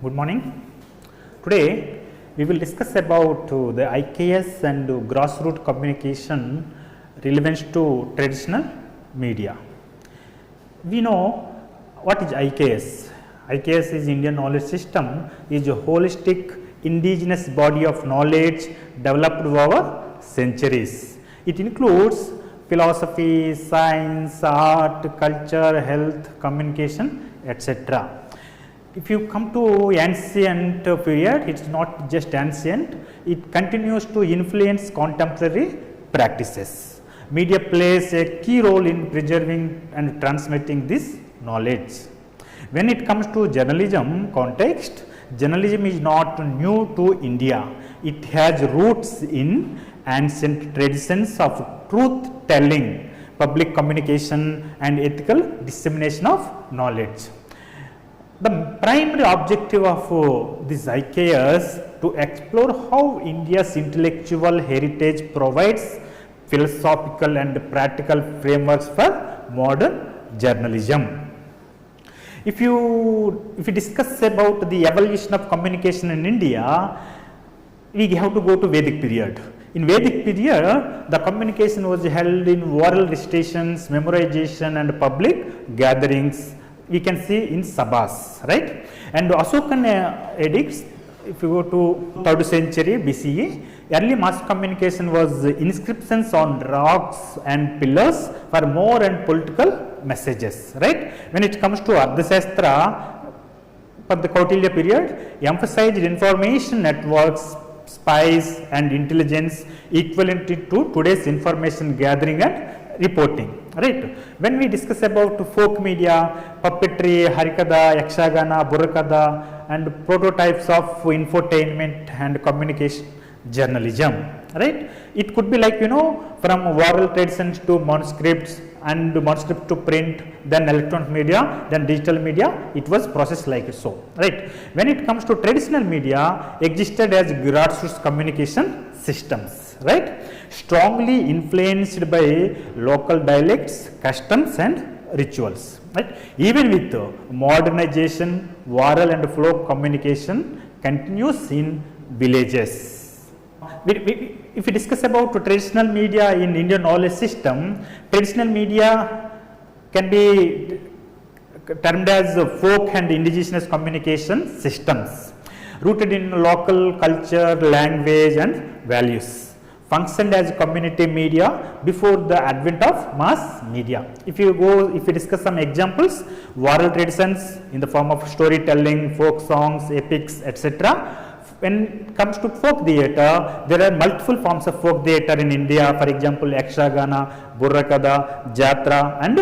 Good morning. Today we will discuss about the IKS and grassroots communication relevance to traditional media. We know what is IKS. IKS is Indian Knowledge System, is a holistic indigenous body of knowledge developed over centuries. It includes philosophy, science, art, culture, health, communication, etc. If you come to ancient period, it is not just ancient, it continues to influence contemporary practices. Media plays a key role in preserving and transmitting this knowledge. When it comes to journalism context, journalism is not new to India. It has roots in ancient traditions of truth telling, public communication and ethical dissemination of knowledge. The primary objective of this IKS to explore how India's intellectual heritage provides philosophical and practical frameworks for modern journalism. If you discuss about the evolution of communication in India, we have to go to Vedic period. In Vedic period, the communication was held in oral recitations, memorization and public gatherings. We can see in sabhas, right? And Ashokan edicts, if you go to 3rd century BCE, early mass communication was inscriptions on rocks and pillars for more and political messages, right? When it comes to Ardhashastra, for the Kautilya period, emphasized information networks, spies and intelligence equivalent to today's information gathering and reporting, right? When we discuss about folk media, puppetry, harikada, yakshagana, burrakada and prototypes of infotainment and communication journalism, right? It could be like, from oral traditions to manuscripts and manuscript to print, then electronic media, then digital media, it was processed like so, right? When it comes to traditional media, existed as grassroots communication systems, right? Strongly influenced by local dialects, customs and rituals, right? Even with modernization, oral and folk communication continues in villages. If we discuss about traditional media in Indian knowledge system, traditional media can be termed as folk and indigenous communication systems rooted in local culture, language and values. Functioned as community media before the advent of mass media. If you discuss some examples, oral traditions in the form of storytelling, folk songs, epics, etc. When it comes to folk theatre, there are multiple forms of folk theatre in India, for example, yakshagana, burrakada, jatra and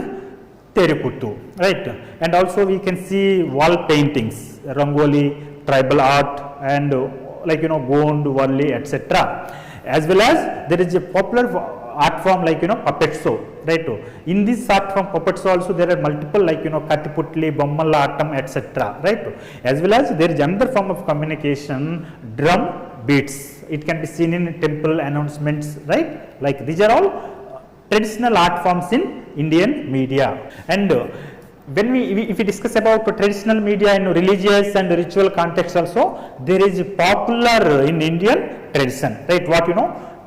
terikuttu, right? And also we can see wall paintings, rangoli, tribal art and gond, varli, etc. As well as there is a popular art form like puppet show, right? In this art form puppet show also there are multiple like katiputli, bommala atam, etc., right? As well as there is another form of communication, drum beats. It can be seen in temple announcements, right? Like these are all traditional art forms in Indian media. And when if we discuss about traditional media in religious and ritual context also, there is popular in Indian tradition, right? What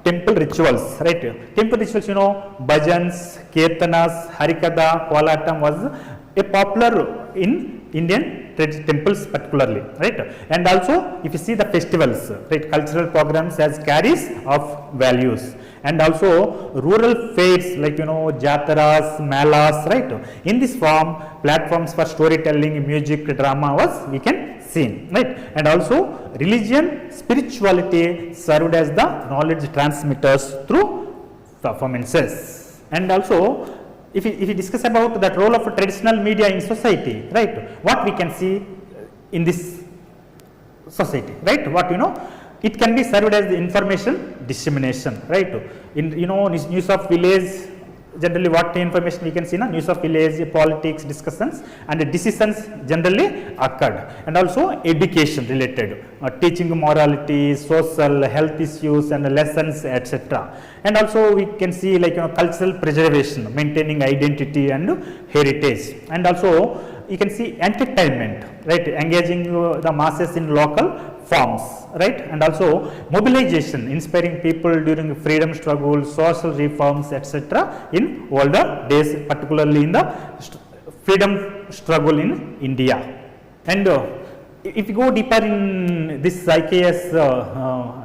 temple rituals, right? Temple rituals, bhajans, kirtanas, harikada, kolatam was a popular in Indian temples particularly, right? And also if you see the festivals, right, cultural programs as carries of values. And also rural fairs like jataras, malas, right? In this form, platforms for storytelling, music, drama was we can see, right? And also religion, spirituality served as the knowledge transmitters through performances. And also if we discuss about that role of traditional media in society, right? What we can see in this society, right? What it can be served as the information dissemination, right? In news of village, generally what information we can see now, news of village, politics, discussions and decisions generally occurred. And also education related, teaching morality, social, health issues and lessons, etc. And also we can see like cultural preservation, maintaining identity and heritage. And also you can see entertainment, right, engaging the masses in local forms, right, and also mobilization, inspiring people during freedom struggle, social reforms, etc. in older days, particularly in the freedom struggle in India. And if you go deeper in this IKS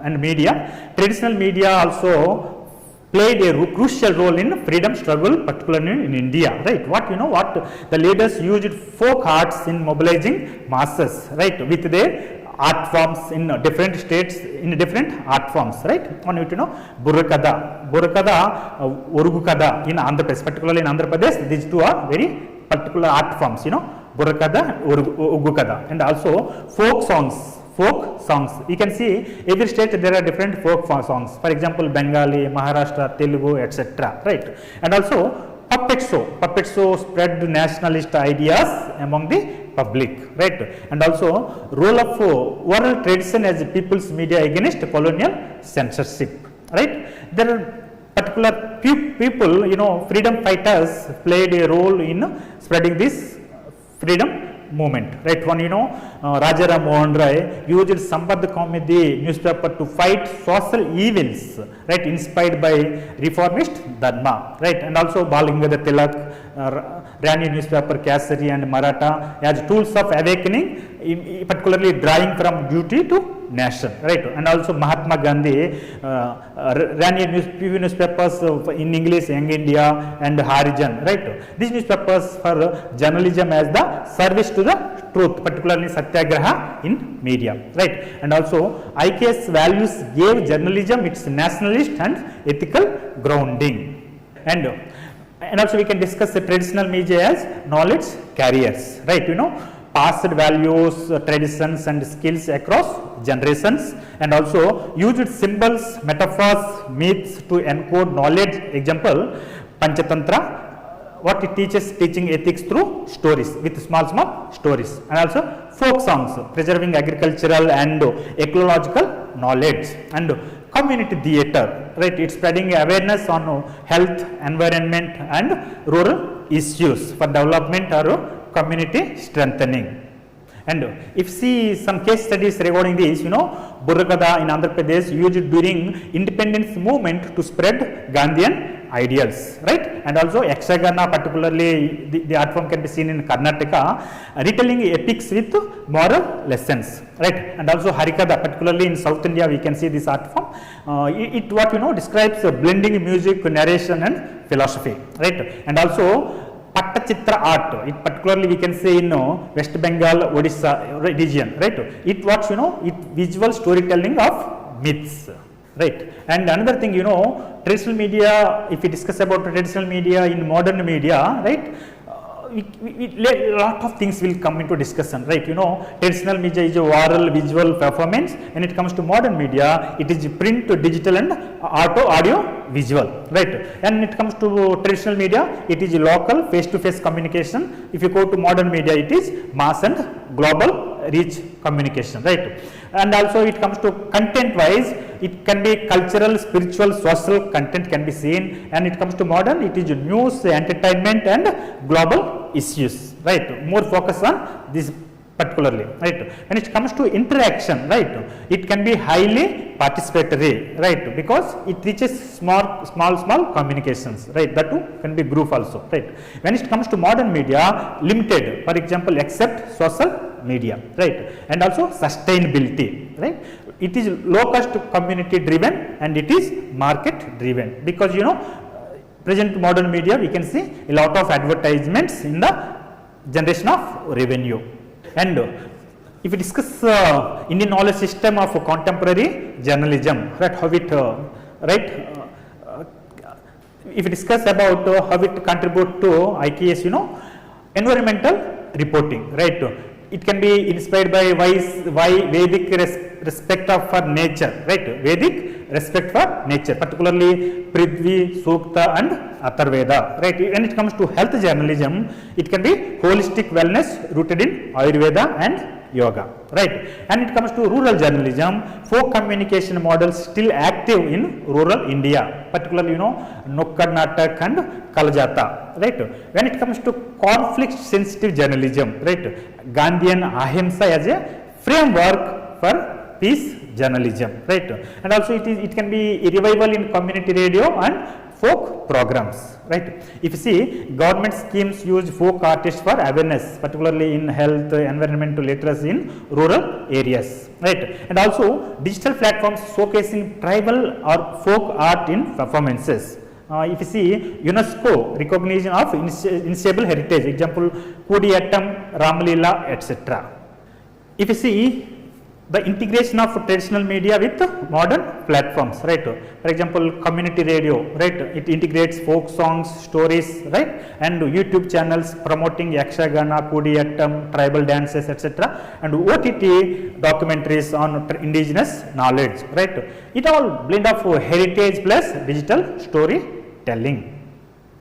and media, traditional media also played a crucial role in freedom struggle, particularly in India, right. What the leaders used folk arts in mobilizing masses, right, with their art forms in different states, in different art forms, right. One Burrakada, Urugu Kada in Andhra Pradesh, particularly in Andhra Pradesh, these two are very particular art forms, Burrakada, Urugu Kada, and also folk songs. You can see every state there are different folk songs, for example Bengali, Maharashtra, Telugu, etc., right. And also puppet show spread nationalist ideas among the public, right. And also role of oral tradition as people's media against colonial censorship, right. There are particular people, freedom fighters played a role in spreading this freedom movement, right. One, Rajaram Mohan Rai used Sampad Comedy newspaper to fight social evils, right, inspired by reformist Dharma, right. And also Balingadhar Tilak, Rani newspaper, Kasari and Maratha as tools of awakening, particularly drawing from duty to nation, right. And also Mahatma Gandhi, Rani newspapers in English, Young India and Harijan, right. These newspapers for journalism as the service to the truth, particularly Satyagraha in media, right. And also IKS values gave journalism its nationalist and ethical grounding. And also we can discuss the traditional media as knowledge carriers, right. Passed values, traditions and skills across generations, and also used symbols, metaphors, myths to encode knowledge. Example, Panchatantra, what it teaches, teaching ethics through stories, with small stories. And also folk songs, preserving agricultural and ecological knowledge. And community theatre, right, it's spreading awareness on health, environment and rural issues for development or community strengthening. And if see some case studies regarding this, Burrakada in Andhra Pradesh used during independence movement to spread Gandhian ideals, right. And also Yakshagana, particularly the art form can be seen in Karnataka, retelling epics with moral lessons, right. And also Harikada, particularly in South India we can see this art form. It describes blending music, narration and philosophy, right. And also Pattachitra art, it particularly we can say in West Bengal, Odisha region, right. It it visual storytelling of myths, right. And another thing, traditional media, if we discuss about traditional media in modern media, right, a lot of things will come into discussion, right. Traditional media is a oral visual performance. When it comes to modern media, it is print, digital and audio visual, right. And when it comes to traditional media, it is local face-to-face communication. If you go to modern media, it is mass and global reach communication, right. And also it comes to content wise, it can be cultural, spiritual, social content can be seen. And it comes to modern, it is news, entertainment and global issues, right. More focus on this particularly, right. When it comes to interaction, right, it can be highly participatory, right, because it reaches small communications, right. That too can be group also, right. When it comes to modern media, limited, for example, except social media, right. And also sustainability, right. It is low cost community driven and it is market driven, because present modern media we can see a lot of advertisements in the generation of revenue. And if we discuss Indian knowledge system of contemporary journalism, right, how it if we discuss about how it contribute to IKS, environmental reporting, right. It can be inspired by why Vedic respect for nature, right. Vedic respect for nature, particularly Prithvi, Sukta and Atharveda, right. When it comes to health journalism, it can be holistic wellness rooted in Ayurveda and yoga, right? And it comes to rural journalism, folk communication models still active in rural India, particularly Nukkad Natak and Kalajata, right? When it comes to conflict sensitive journalism, right? Gandhian Ahimsa as a framework for peace journalism, right? And also it can be a revival in community radio and folk programs, right? If you see, government schemes use folk artists for awareness, particularly in health, environmental literacy in rural areas, right? And also digital platforms showcasing tribal or folk art in performances. If you see, UNESCO recognition of instable heritage, example Kudiyattam, Ramalila, etc. If you see, the integration of traditional media with modern platforms, right? For example, community radio, right? It integrates folk songs, stories, right? And YouTube channels promoting Yakshagana, Kudiyattam, tribal dances, etc. And OTT documentaries on indigenous knowledge, right? It all blend of heritage plus digital storytelling.